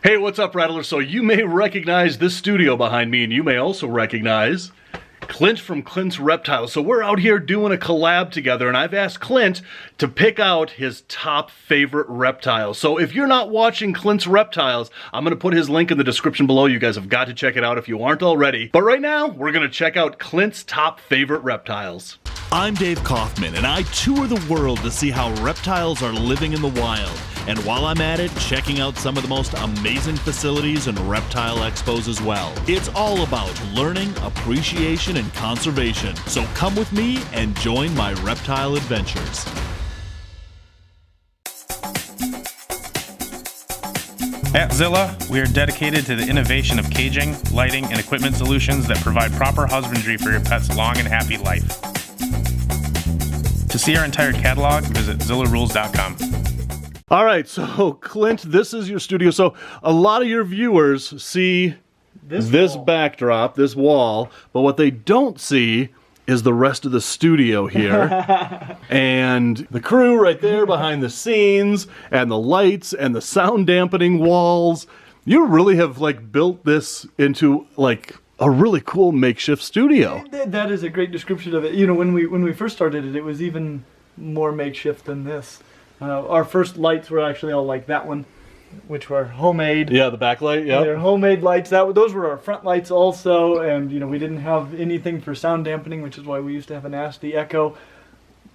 Hey, what's up, Rattler? So you may recognize this studio behind me, and you may also recognize Clint from Clint's Reptiles. So we're out here doing a collab together, and I've asked Clint to pick out his top favorite reptiles. So if you're not watching Clint's Reptiles, I'm going to put his link in the description below. You guys have got to check it out if you aren't already. But right now, we're going to check out Clint's top favorite reptiles. I'm Dāv Kaufman, and I tour the world to see how reptiles are living in the wild. And while I'm at it, checking out some of the most amazing facilities and reptile expos as well. It's all about learning, appreciation, and conservation. So come with me and join my reptile adventures. At Zilla, we are dedicated to the innovation of caging, lighting, and equipment solutions that provide proper husbandry for your pet's long and happy life. To see our entire catalog, visit zillarules.com. All right, so Clint, this is your studio. So a lot of your viewers see this backdrop, this wall, but what they don't see is the rest of the studio here. And the crew right there behind the scenes, and the lights, and the sound dampening walls. You really have like built this into like a really cool makeshift studio. That is a great description of it. You know, when we first started it, it was even more makeshift than this. Our first lights were actually all like that one, which were homemade. Yeah, the backlight, yeah. They're homemade lights. Those were our front lights also, and you know, we didn't have anything for sound dampening, which is why we used to have a nasty echo.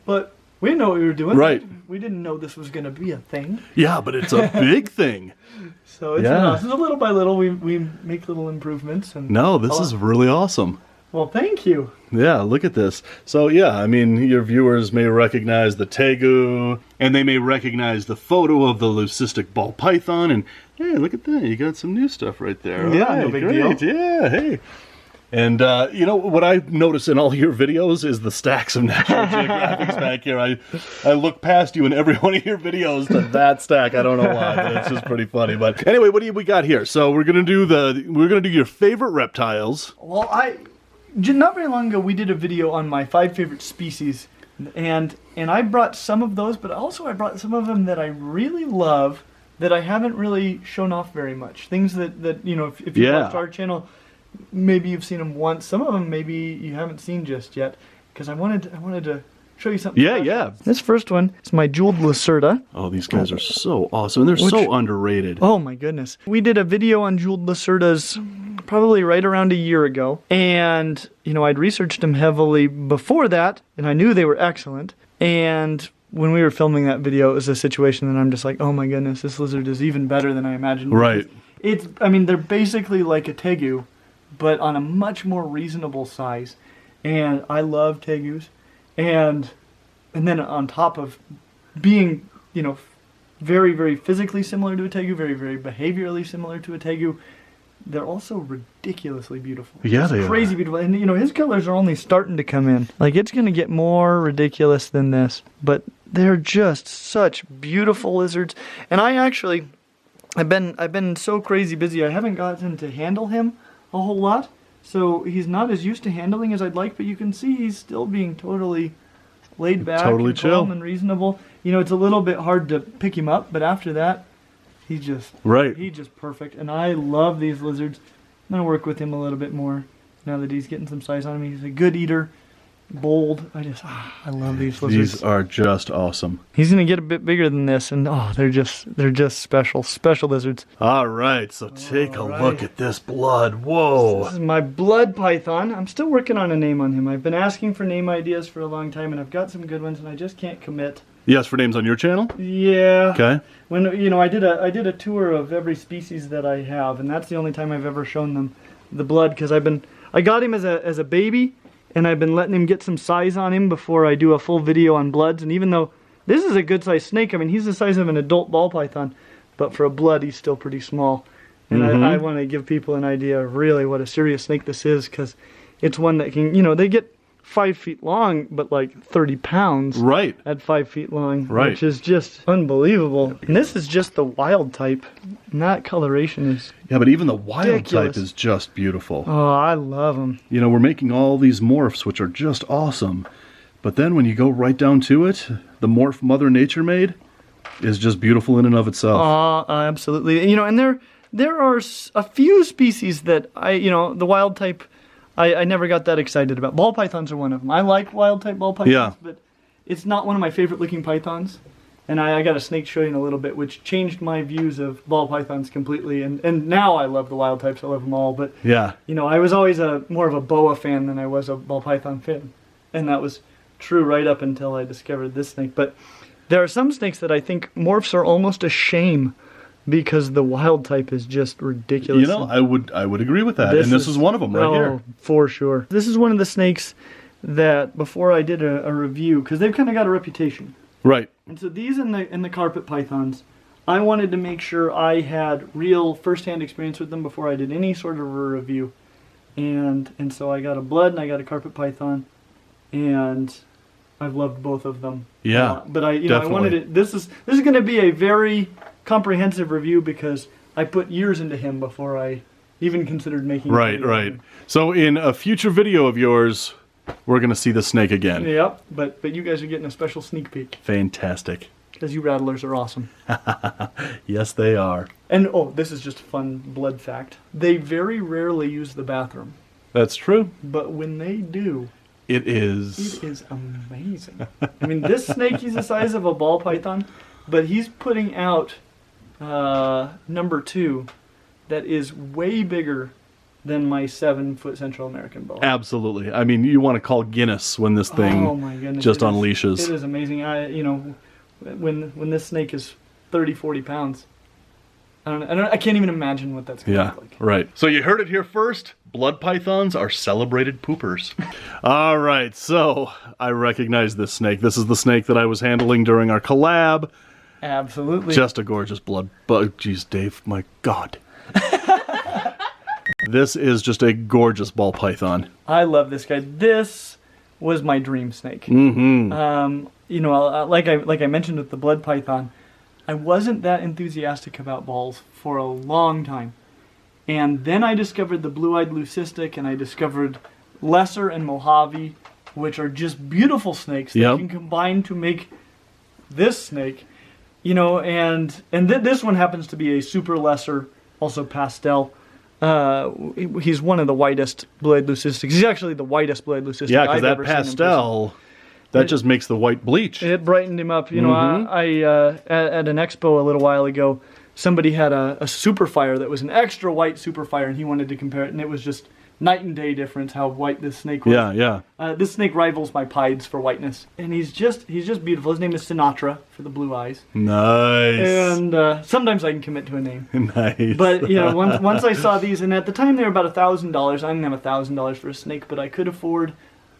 But we didn't know what we were doing. Right. We didn't know this was going to be a thing. Yeah, but it's a big thing. So it's awesome. So little by little, we make little improvements. And no, this is really awesome. Well, thank you. Yeah, look at this. So yeah, I mean, your viewers may recognize the tegu, and they may recognize the photo of the leucistic ball python, and hey, look at that, you got some new stuff right there. Yeah, right, no big great. deal. Yeah, hey. And you know, what I notice in all your videos is the stacks of National Geographics back here. I look past you in every one of your videos to that stack. I don't know why, but it's just pretty funny. But anyway, what do we got here? So we're gonna do your favorite reptiles. Well, not very long ago, we did a video on my 5 favorite species, and I brought some of those, but also I brought some of them that I really love that I haven't really shown off very much. Things that you know, if you watched our channel, maybe you've seen them once. Some of them maybe you haven't seen just yet, because I wanted to show you something. Yeah, special. yeah. This first one is my jeweled lacerda. Oh, these guys are so awesome, and they're so underrated. Oh my goodness. We did a video on jeweled lacerdas probably right around a year ago, and you know, I'd researched them heavily before that, and I knew they were excellent. And when we were filming that video, it was a situation that I'm just like, oh my goodness, this lizard is even better than I imagined. Right. I mean, they're basically like a tegu, but on a much more reasonable size. And I love tegus. And then on top of being, you know, very, very physically similar to a tegu, very, very behaviorally similar to a tegu, they're also ridiculously beautiful. Yeah, they are. Crazy beautiful. And, you know, his colors are only starting to come in. Like, it's going to get more ridiculous than this. But they're just such beautiful lizards. And I've been so crazy busy, I haven't gotten to handle him a whole lot. So he's not as used to handling as I'd like, but you can see he's still being totally laid back, totally and chill calm and reasonable. You know, it's a little bit hard to pick him up, but after that, he's just perfect. And I love these lizards. I'm gonna work with him a little bit more now that he's getting some size on him. He's a good eater, bold. I love these lizards. These are just awesome. He's gonna get a bit bigger than this, and they're just special lizards. All right, so take a look at this blood. Whoa. This is my blood python. I'm still working on a name on him. I've been asking for name ideas for a long time, and I've got some good ones, and I just can't commit. Yes, for names on your channel? Yeah. Okay. When you know, I did a tour of every species that I have, and that's the only time I've ever shown them the blood, because I got him as a baby, and I've been letting him get some size on him before I do a full video on bloods. And even though this is a good sized snake, I mean, he's the size of an adult ball python, but for a blood, he's still pretty small. And I want to give people an idea of really what a serious snake this is, because it's one that can, you know, they get 5 feet long, but like 30 pounds right at 5 feet long, right, which is just unbelievable. And this is just the wild type, and that coloration is but even the wild ridiculous. type is just beautiful. Oh, I love them. You know, we're making all these morphs, which are just awesome, but then when you go right down to it, the morph Mother Nature made is just beautiful in and of itself. Absolutely. You know, and There are a few species that the wild type, I never got that excited about. Ball pythons are one of them. I like wild type ball pythons, but it's not one of my favorite looking pythons. And I got a snake to show you in a little bit, which changed my views of ball pythons completely. And now I love the wild types. I love them all. But, I was always more of a boa fan than I was a ball python fan. And that was true right up until I discovered this snake. But there are some snakes that I think morphs are almost a shame because the wild type is just ridiculous. I would agree with that. And this is one of them right here. For sure. This is one of the snakes that before I did a review, because they've kind of got a reputation. Right. And so these in the carpet pythons, I wanted to make sure I had real first-hand experience with them before I did any sort of a review. And so I got a blood and I got a carpet python, and I've loved both of them. Yeah. But I wanted it. This is going to be a very comprehensive review because I put years into him before I even considered making it. Right. So in a future video of yours, we're going to see the snake again. Yep, but you guys are getting a special sneak peek. Fantastic. Because you rattlers are awesome. Yes, they are. And, this is just a fun blood fact. They very rarely use the bathroom. That's true. But when they do, it is amazing. I mean, this snake, he's the size of a ball python, but he's putting out number 2 that is way bigger than my 7-foot Central American ball. Absolutely. I mean, you want to call Guinness when this thing just unleashes. It is amazing. When this snake is 30, 40 pounds, I can't even imagine what that's going to look like. Right. So you heard it here first. Blood pythons are celebrated poopers. All right. So I recognize this snake. This is the snake that I was handling during our collab. Absolutely. Just a gorgeous blood. Jeez, Dave, my God. This is just a gorgeous ball python. I love this guy. This was my dream snake. Mm-hmm. Like I mentioned with the blood python, I wasn't that enthusiastic about balls for a long time. And then I discovered the blue-eyed leucistic, and I discovered lesser and Mojave, which are just beautiful snakes that can combine to make this snake. This one happens to be a super lesser, also pastel. He's one of the whitest blue-eyed leucistics. He's actually the whitest blue-eyed leucistic. Yeah, because that pastel, that just makes the white bleach. It brightened him up. I at an expo a little while ago, somebody had a super fire that was an extra white super fire, and he wanted to compare it, and it was just night and day difference how white this snake was. Yeah. This snake rivals my pieds for whiteness, and he's just beautiful. His name is Sinatra for the blue eyes. Nice. And sometimes I can commit to a name. Nice. But once I saw these, and at the time they were about $1,000. I didn't have $1,000 for a snake, but I could afford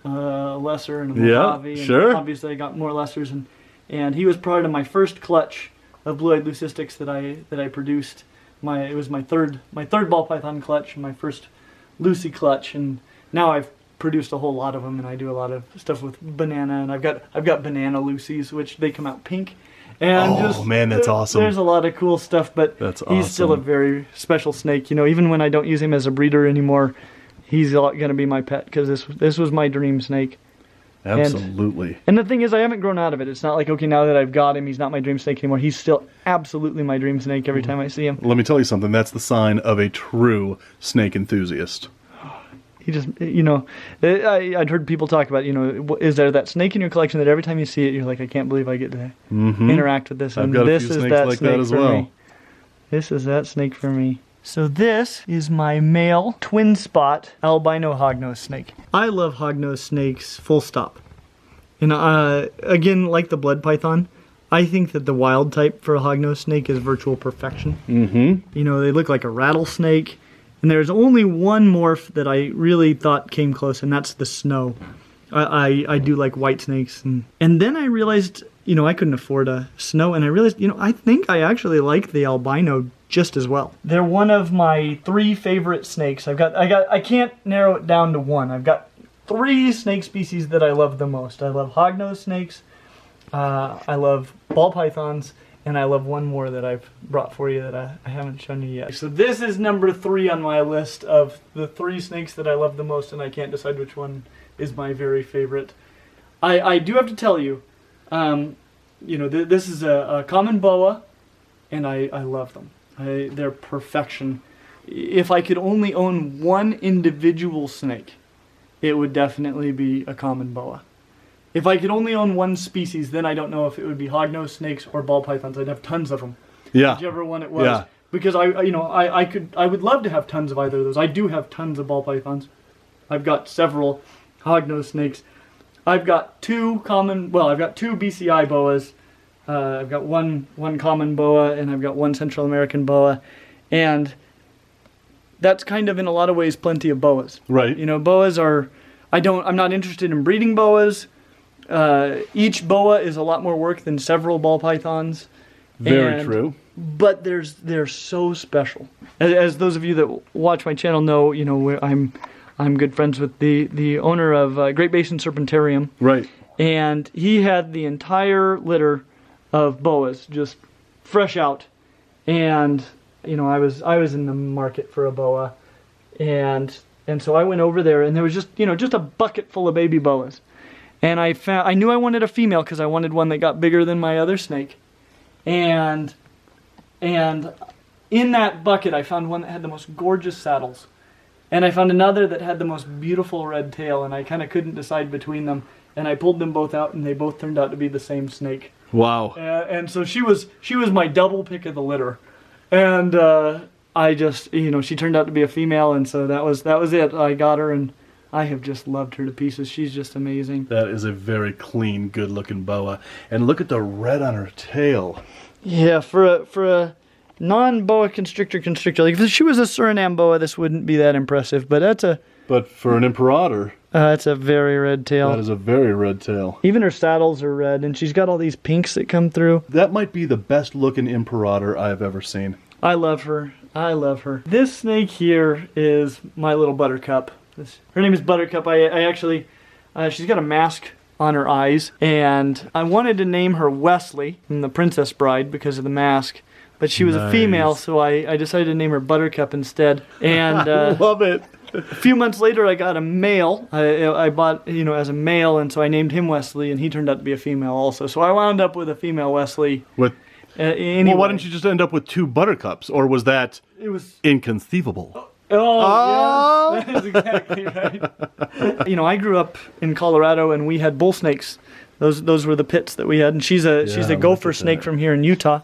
a lesser and a Mojave. Yeah, sure. And obviously, I got more lessers, and he was part of my first clutch of blue-eyed leucistics that I produced. It was my third ball python clutch and my first Lucy clutch, and now I've produced a whole lot of them, and I do a lot of stuff with banana, and I've got banana Lucies, which they come out pink. And man, that's awesome. There's a lot of cool stuff, but he's still a very special snake. Even when I don't use him as a breeder anymore, he's going to be my pet because this was my dream snake. Absolutely. And the thing is, I haven't grown out of it. It's not like, okay, now that I've got him, he's not my dream snake anymore. He's still absolutely my dream snake every time I see him. Let me tell you something. That's the sign of a true snake enthusiast. He just, I'd heard people talk about, is there that snake in your collection that every time you see it, you're like, I can't believe I get to interact with this. I've got a few snakes like that as well. This is that snake for me. So this is my male twin spot albino hognose snake. I love hognose snakes, full stop. And again, like the blood python, I think that the wild type for a hognose snake is virtual perfection. Mm-hmm. They look like a rattlesnake. And there's only one morph that I really thought came close, and that's the snow. I do like white snakes. And then I realized, I couldn't afford a snow, and I realized, I think I actually like the albino just as well. They're one of my 3 favorite snakes. I can't narrow it down to one. I've got 3 snake species that I love the most. I love hognose snakes, I love ball pythons, and I love one more that I've brought for you that I haven't shown you yet. So this is number 3 on my list of the 3 snakes that I love the most, and I can't decide which one is my very favorite. I do have to tell you, this is a common boa, and I love them. They're perfection. If I could only own one individual snake, it would definitely be a common boa. If I could only own one species, then I don't know if it would be hognose snakes or ball pythons. I'd have tons of them. Yeah. Whichever one it was. Yeah. Because I would love to have tons of either of those. I do have tons of ball pythons. I've got several hognose snakes. I've got two BCI boas. I've got one common boa, and I've got one Central American boa, and that's kind of in a lot of ways plenty of boas. Right. You know, boas are. I'm not interested in breeding boas. Each boa is a lot more work than several ball pythons. Very true. But they're so special. As those of you that watch my channel know, you know, I'm good friends with the owner of Great Basin Serpentarium. Right. And he had the entire litter of boas just fresh out. And you know, I was in the market for a boa, and so I went over there, and there was just a bucket full of baby boas. And I knew I wanted a female because I wanted one that got bigger than my other snake. And in that bucket, I found one that had the most gorgeous saddles. And I found another that had the most beautiful red tail, and I kind of couldn't decide between them. And I pulled them both out, and they both turned out to be the same snake. Wow. And so she was my double pick of the litter. And I just, she turned out to be a female, and so that was it. I got her, and I have just loved her to pieces. She's just amazing. That is a very clean, good-looking boa. And look at the red on her tail. Yeah, for a non-boa constrictor, like if she was a Suriname boa, this wouldn't be that impressive. But for an imperator, it's a very red tail. That is a very red tail. Even her saddles are red, and she's got all these pinks that come through. That might be the best-looking imperator I've ever seen. I love her. This snake here is my little Buttercup. Her name is Buttercup. I actually, she's got a mask on her eyes, and I wanted to name her Wesley from The Princess Bride because of the mask, but she was a female, so I decided to name her Buttercup instead. And I love it. A few months later, I got a male. I bought, as a male, and so I named him Wesley, and he turned out to be a female also. So I wound up with a female Wesley. Anyway. Well, why didn't you just end up with two Buttercups, or was that inconceivable? Oh, yes, that is exactly right. I grew up in Colorado, and we had bull snakes. Those were the pits that we had, and she's a gopher snake from here in Utah.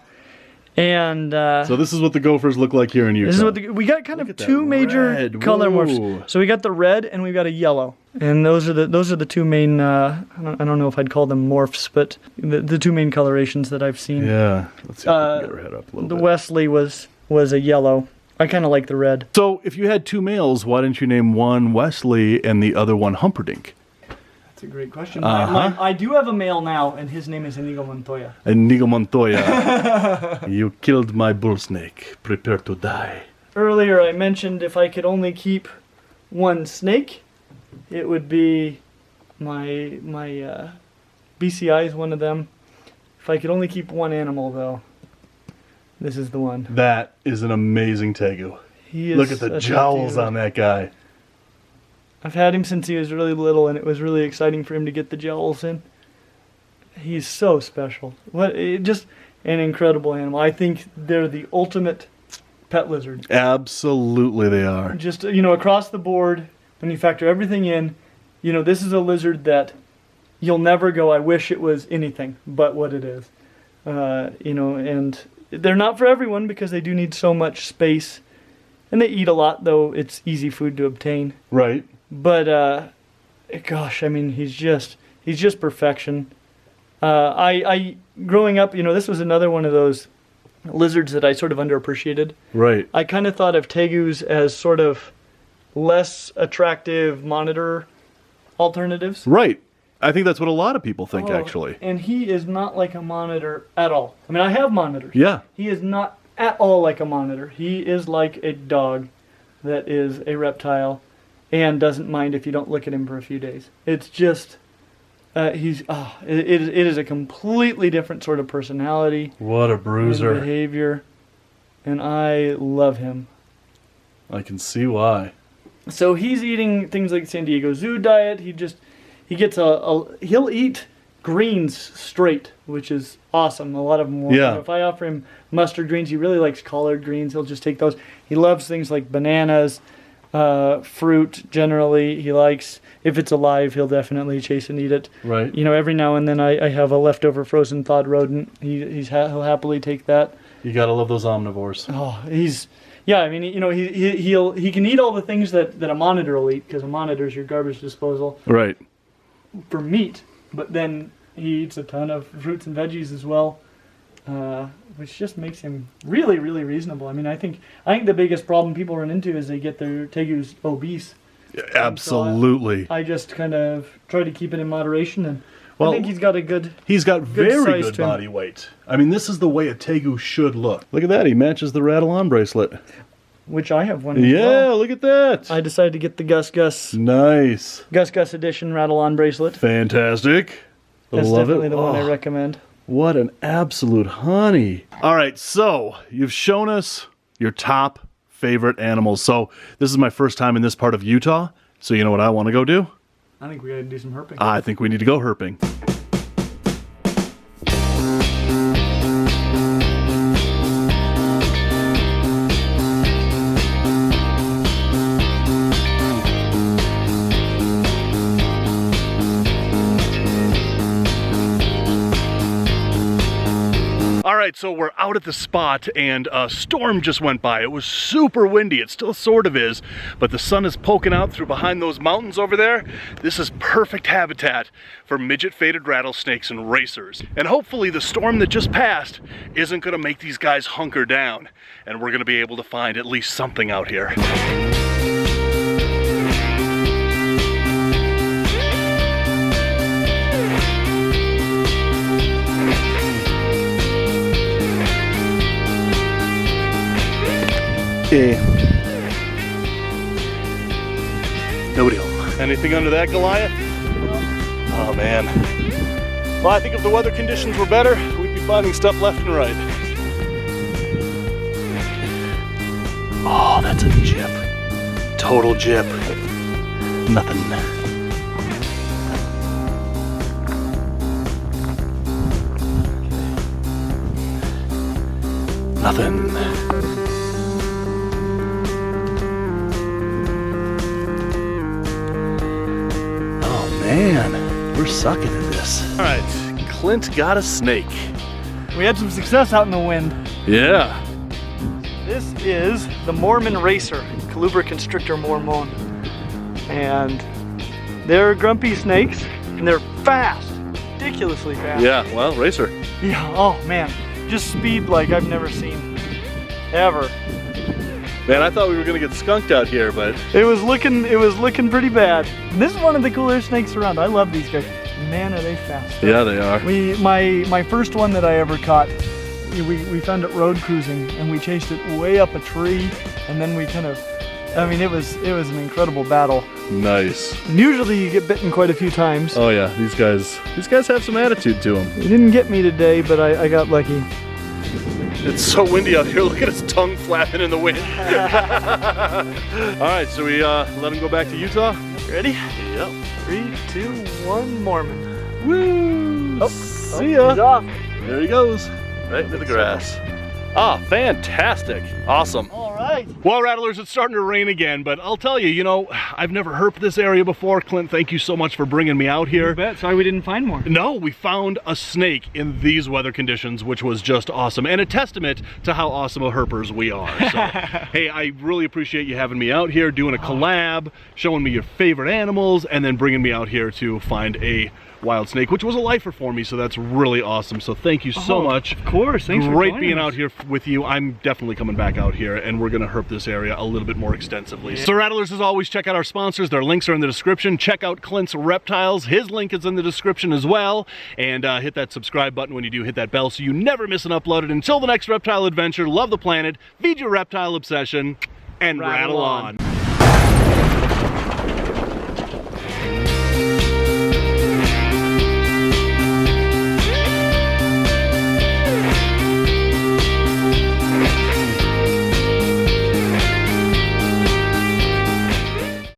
And so this is what the gophers look like here in Utah. This is what we got. Kind of two major color morphs. So we got the red, and we got a yellow, and those are the two main. I don't know if I'd call them morphs, but the two main colorations that I've seen. Yeah, let's see if we can get her head up a little bit. The Wesley was a yellow. I kind of like the red. So if you had two males, why didn't you name one Wesley and the other one Humperdinck? That's a great question. I do have a male now, and his name is Inigo Montoya. Inigo Montoya, you killed my bull snake. Prepare to die. Earlier I mentioned if I could only keep one snake, it would be my BCI is one of them. If I could only keep one animal, though, this is the one. That is an amazing tegu. Look at the jowls on that guy. I've had him since he was really little, and it was really exciting for him to get the jowls in. He's so special. Just an incredible animal. I think they're the ultimate pet lizard. Absolutely they are. Just, across the board, when you factor everything in, this is a lizard that you'll never go, I wish it was anything but what it is. And they're not for everyone because they do need so much space. And they eat a lot, though it's easy food to obtain. Right. But, gosh, I mean, he's just perfection. I growing up, this was another one of those lizards that I sort of underappreciated. Right. I kind of thought of tegus as sort of less attractive monitor alternatives. Right. I think that's what a lot of people think, actually. And he is not like a monitor at all. I mean, I have monitors. Yeah. He is not at all like a monitor. He is like a dog that is a reptile and doesn't mind if you don't look at him for a few days. It's just, it is a completely different sort of personality. What a bruiser. And behavior. And I love him. I can see why. So he's eating things like San Diego Zoo diet. He'll eat greens straight, which is awesome. A lot of them will. Yeah. If I offer him mustard greens, he really likes collard greens. He'll just take those. He loves things like bananas, fruit generally. He likes, if it's alive, he'll definitely chase and eat it. Right. You know, every now and then I have a leftover frozen thawed rodent. He'll happily take that. You gotta love those omnivores. Oh, yeah, I mean, you know, he can eat all the things that a monitor will eat, because a monitor is your garbage disposal Right. for meat. But then he eats a ton of fruits and veggies as well, which just makes him really, really reasonable. I mean, I think the biggest problem people run into is they get their tegus obese. Absolutely. So I just kind of try to keep it in moderation, and Well, I think he's got very size good to him. body weight. I mean, this is the way a tegu should look. Look at that. He matches the rattle-on bracelet. Which I have one as Yeah, well. look at that. I decided to get the Gus Nice. edition rattle-on bracelet. Fantastic. That's Love definitely it. the one I Oh, recommend. what an absolute honey. All right, so you've shown us your top favorite animals. So this is my first time in this part of Utah. So you know what I want to go do? I think we gotta do some herping. I think we need to go herping. All right, so we're out at the spot and a storm just went by. It was super windy. It still sort of is, but the sun is poking out through behind those mountains over there. This is perfect habitat for midget-faded rattlesnakes and racers. And hopefully the storm that just passed isn't gonna make these guys hunker down, and we're gonna be able to find at least something out here. Nobody home. Anything under that, Goliath? Oh man. Well, I think if the weather conditions were better, we'd be finding stuff left and right. Oh, that's a jip. Total jip. Nothing. Nothing. Man, we're sucking at this. All right, Clint got a snake. We had some success out in the wind. Yeah. This is the Mormon Racer, Colubra constrictor mormon. And they're grumpy snakes, and they're fast, ridiculously fast. Yeah, well, racer. Yeah, oh man, just speed like I've never seen, ever. Man, I thought we were gonna get skunked out here, but It was looking pretty bad. And this is one of the coolest snakes around. I love these guys. Man, are they fast. yeah, they are. My first one that I ever caught, we found it road cruising, and we chased it way up a tree, and then we kind of, I mean, it was an incredible battle. Nice. And usually you get bitten quite a few times. Oh yeah, these guys have some attitude to them. It didn't get me today, but I got lucky. It's so windy out here. Look at his tongue flapping in the wind. All right, so we let him go back to Utah. Ready? Yep. 3, 2, 1, Mormon. Woo! Oh, See ya. He's off. There he goes, right into the grass. Ah, fantastic. Awesome. All right. Well, Rattlers, it's starting to rain again, but I'll tell you, you know, I've never herped this area before. Clint, thank you so much for bringing me out here. You bet. Sorry we didn't find more. No, we found a snake in these weather conditions, which was just awesome, and a testament to how awesome of herpers we are. So, hey, I really appreciate you having me out here, doing a collab, showing me your favorite animals, and then bringing me out here to find a wild snake, which was a lifer for me, so that's really awesome. So thank you so much. Of course. Thanks for Great joining being us. out here with you. I'm definitely coming back out here, and we're gonna herp this area a little bit more extensively. So Rattlers, as always, check out our sponsors. Their links are in the description. Check out Clint's Reptiles. His link is in the description as well. And hit that subscribe button when you do, hit that bell so you never miss an upload. And until the next reptile adventure, love the planet, feed your reptile obsession, and rattle on.